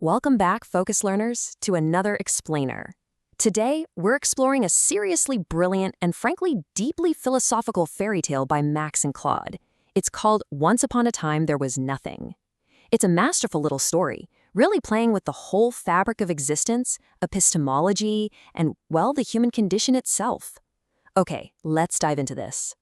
Welcome back, Focus Learners, to another explainer. Today, we're exploring a seriously brilliant and frankly deeply philosophical fairy tale by Max and Claude. It's called Once Upon a Time There Was Nothing. It's a masterful little story, really playing with the whole fabric of existence, epistemology, and, well, the human condition itself. Okay, let's dive into this.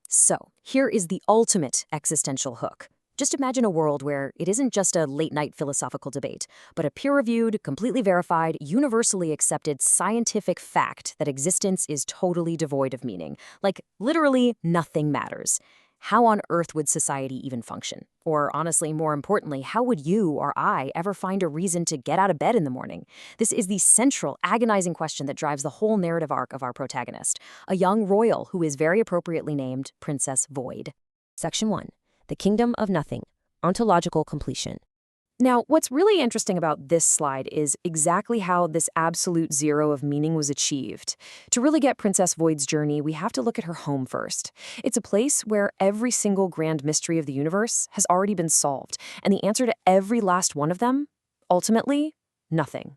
So, here is the ultimate existential hook. Just imagine a world where it isn't just a late-night philosophical debate, but a peer-reviewed, completely verified, universally accepted scientific fact that existence is totally devoid of meaning. Like, literally nothing matters. How on earth would society even function? Or honestly, more importantly, how would you or I ever find a reason to get out of bed in the morning? This is the central, agonizing question that drives the whole narrative arc of our protagonist, a young royal who is very appropriately named Princess Void. Section 1. The Kingdom of Nothing, Ontological Completion. Now, what's really interesting about this slide is exactly how this absolute zero of meaning was achieved. To really get Princess Void's journey, we have to look at her home first. It's a place where every single grand mystery of the universe has already been solved, and the answer to every last one of them, ultimately, nothing.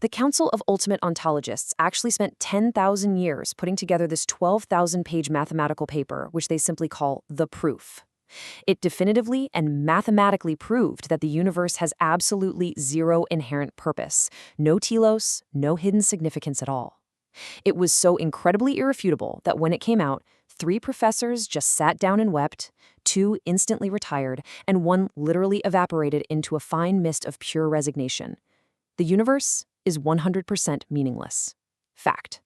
The Council of Ultimate Ontologists actually spent 10,000 years putting together this 12,000-page mathematical paper, which they simply call the proof. It definitively and mathematically proved that the universe has absolutely zero inherent purpose, no telos, no hidden significance at all. It was so incredibly irrefutable that when it came out, 3 professors just sat down and wept, 2 instantly retired, and 1 literally evaporated into a fine mist of pure resignation. The universe is 100% meaningless. Fact.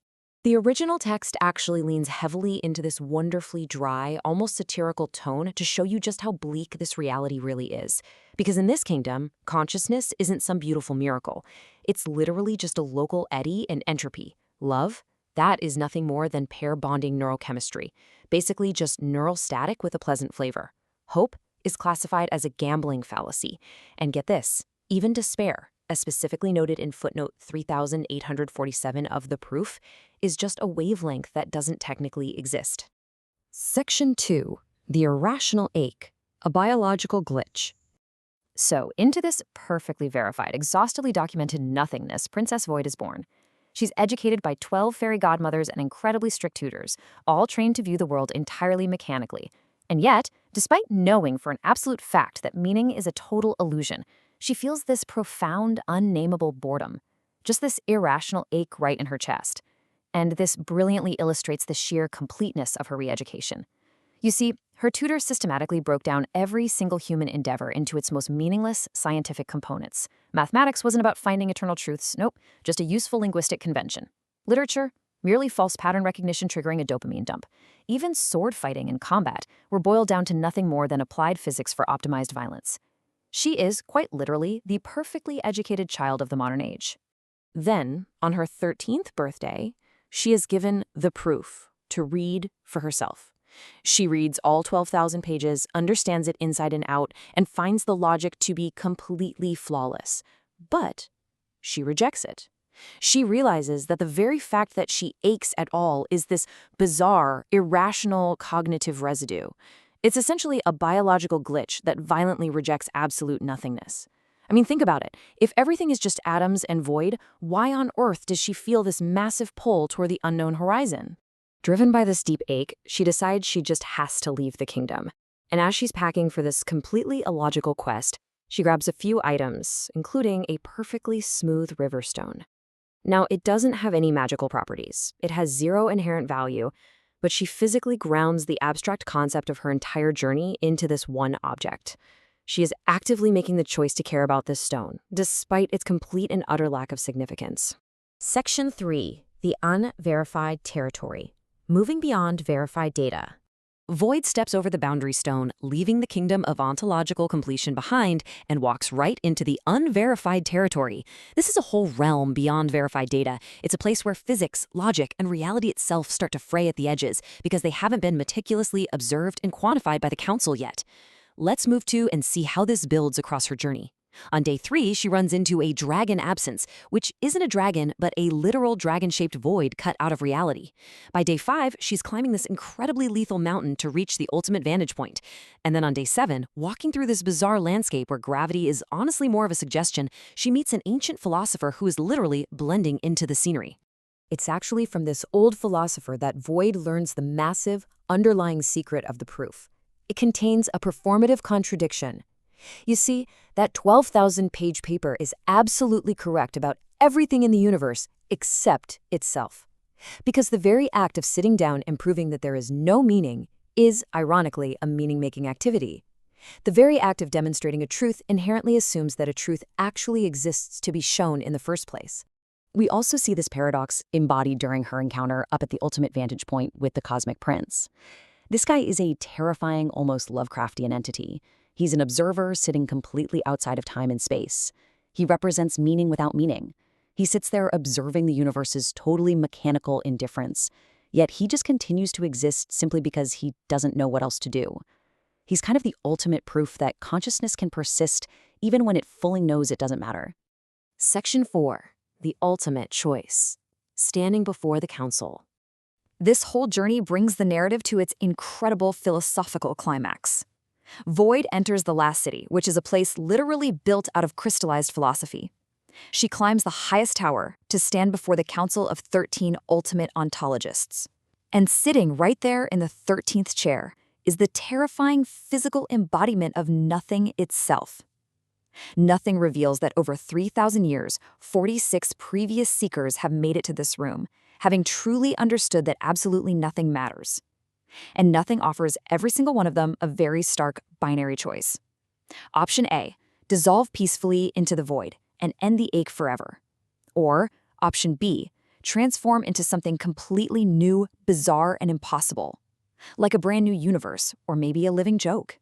The original text actually leans heavily into this wonderfully dry, almost satirical tone to show you just how bleak this reality really is. Because in this kingdom, consciousness isn't some beautiful miracle. It's literally just a local eddy and entropy. Love, that is nothing more than pair-bonding neurochemistry, basically just neural static with a pleasant flavor. Hope is classified as a gambling fallacy. And get this, even despair, as specifically noted in footnote 3847 of the proof, is just a wavelength that doesn't technically exist. Section 2. The irrational ache, a biological glitch. So, into this perfectly verified, exhaustively documented nothingness, Princess Void is born. She's educated by 12 fairy godmothers and incredibly strict tutors, all trained to view the world entirely mechanically. And yet, despite knowing for an absolute fact that meaning is a total illusion, she feels this profound, unnameable boredom, just this irrational ache right in her chest. And this brilliantly illustrates the sheer completeness of her re-education. You see, her tutor systematically broke down every single human endeavor into its most meaningless scientific components. Mathematics wasn't about finding eternal truths, nope, just a useful linguistic convention. Literature, merely false pattern recognition triggering a dopamine dump. Even sword fighting and combat were boiled down to nothing more than applied physics for optimized violence. She is, quite literally, the perfectly educated child of the modern age. Then, on her 13th birthday, she is given the proof to read for herself. She reads all 12,000 pages, understands it inside and out, and finds the logic to be completely flawless. But she rejects it. She realizes that the very fact that she aches at all is this bizarre, irrational cognitive residue. It's essentially a biological glitch that violently rejects absolute nothingness. I mean, think about it. If everything is just atoms and void, why on earth does she feel this massive pull toward the unknown horizon? Driven by this deep ache, she decides she just has to leave the kingdom. And as she's packing for this completely illogical quest, she grabs a few items, including a perfectly smooth river stone. Now, it doesn't have any magical properties. It has zero inherent value, but she physically grounds the abstract concept of her entire journey into this one object. She is actively making the choice to care about this stone, despite its complete and utter lack of significance. Section 3. The unverified territory. Moving beyond verified data. Void steps over the boundary stone, leaving the kingdom of ontological completion behind, and walks right into the unverified territory. This is a whole realm beyond verified data. It's a place where physics, logic, and reality itself start to fray at the edges because they haven't been meticulously observed and quantified by the council yet. Let's move to and see how this builds across her journey. On day 3, she runs into a dragon absence, which isn't a dragon, but a literal dragon-shaped void cut out of reality. By day 5, she's climbing this incredibly lethal mountain to reach the ultimate vantage point. And then on day 7, walking through this bizarre landscape where gravity is honestly more of a suggestion, she meets an ancient philosopher who is literally blending into the scenery. It's actually from this old philosopher that Void learns the massive, underlying secret of the proof. It contains a performative contradiction. You see, that 12,000-page paper is absolutely correct about everything in the universe except itself. Because the very act of sitting down and proving that there is no meaning is, ironically, a meaning-making activity. The very act of demonstrating a truth inherently assumes that a truth actually exists to be shown in the first place. We also see this paradox embodied during her encounter up at the ultimate vantage point with the cosmic prince. This guy is a terrifying, almost Lovecraftian entity. He's an observer sitting completely outside of time and space. He represents meaning without meaning. He sits there observing the universe's totally mechanical indifference, yet he just continues to exist simply because he doesn't know what else to do. He's kind of the ultimate proof that consciousness can persist even when it fully knows it doesn't matter. Section 4. The ultimate choice. Standing before the council. This whole journey brings the narrative to its incredible philosophical climax. Void enters the last city, which is a place literally built out of crystallized philosophy. She climbs the highest tower to stand before the council of 13 ultimate ontologists. And sitting right there in the 13th chair is the terrifying physical embodiment of nothing itself. Nothing reveals that over 3,000 years, 46 previous seekers have made it to this room, having truly understood that absolutely nothing matters. And nothing offers every single one of them a very stark binary choice. Option A, dissolve peacefully into the void and end the ache forever. Or option B, transform into something completely new, bizarre, and impossible. Like a brand new universe, or maybe a living joke.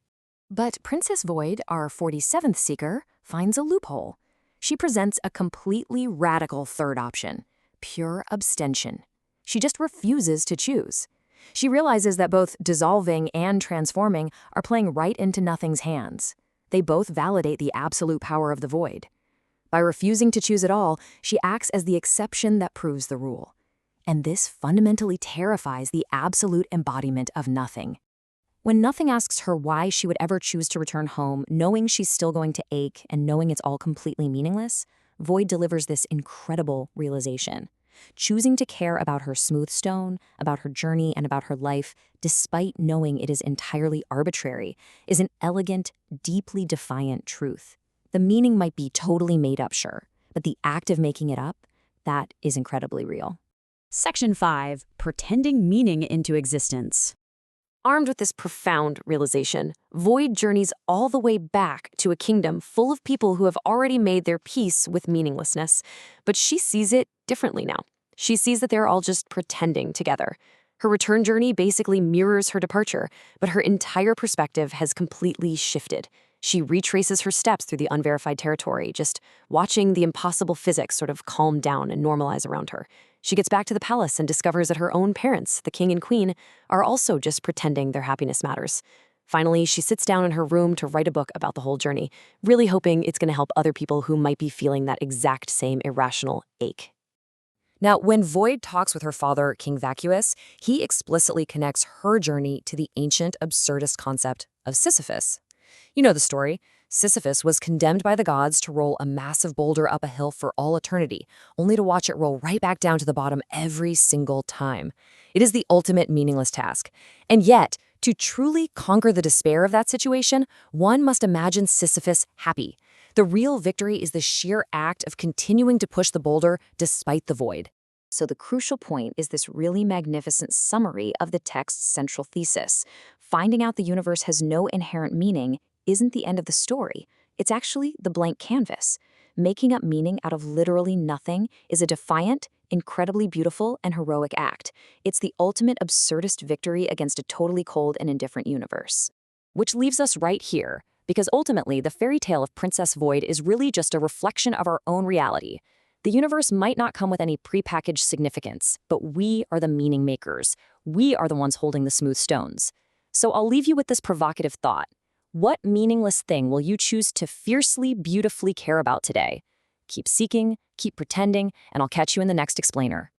But Princess Void, our 47th seeker, finds a loophole. She presents a completely radical third option, pure abstention. She just refuses to choose. She realizes that both dissolving and transforming are playing right into nothing's hands. They both validate the absolute power of the void. By refusing to choose at all, she acts as the exception that proves the rule. And this fundamentally terrifies the absolute embodiment of nothing. When nothing asks her why she would ever choose to return home, knowing she's still going to ache and knowing it's all completely meaningless, Void delivers this incredible realization. Choosing to care about her smooth stone, about her journey, and about her life, despite knowing it is entirely arbitrary, is an elegant, deeply defiant truth. The meaning might be totally made up, sure, but the act of making it up, that is incredibly real. Section 5. Pretending meaning into existence. Armed with this profound realization, Void journeys all the way back to a kingdom full of people who have already made their peace with meaninglessness, but she sees it differently now. She sees that they're all just pretending together. Her return journey basically mirrors her departure, but her entire perspective has completely shifted. She retraces her steps through the unverified territory, just watching the impossible physics sort of calm down and normalize around her. She gets back to the palace and discovers that her own parents, the king and queen, are also just pretending their happiness matters. Finally, she sits down in her room to write a book about the whole journey, really hoping it's going to help other people who might be feeling that exact same irrational ache. Now, when Void talks with her father, King Vacuous, he explicitly connects her journey to the ancient, absurdist concept of Sisyphus. You know the story. Sisyphus was condemned by the gods to roll a massive boulder up a hill for all eternity, only to watch it roll right back down to the bottom every single time. It is the ultimate meaningless task. And yet, to truly conquer the despair of that situation, one must imagine Sisyphus happy. The real victory is the sheer act of continuing to push the boulder despite the void. So the crucial point is this really magnificent summary of the text's central thesis. Finding out the universe has no inherent meaning isn't the end of the story. It's actually the blank canvas. Making up meaning out of literally nothing is a defiant, incredibly beautiful, and heroic act. It's the ultimate absurdist victory against a totally cold and indifferent universe. Which leaves us right here, because ultimately the fairy tale of Princess Void is really just a reflection of our own reality. The universe might not come with any prepackaged significance, but we are the meaning makers. We are the ones holding the smooth stones. So I'll leave you with this provocative thought. What meaningless thing will you choose to fiercely, beautifully care about today? Keep seeking, keep pretending, and I'll catch you in the next explainer.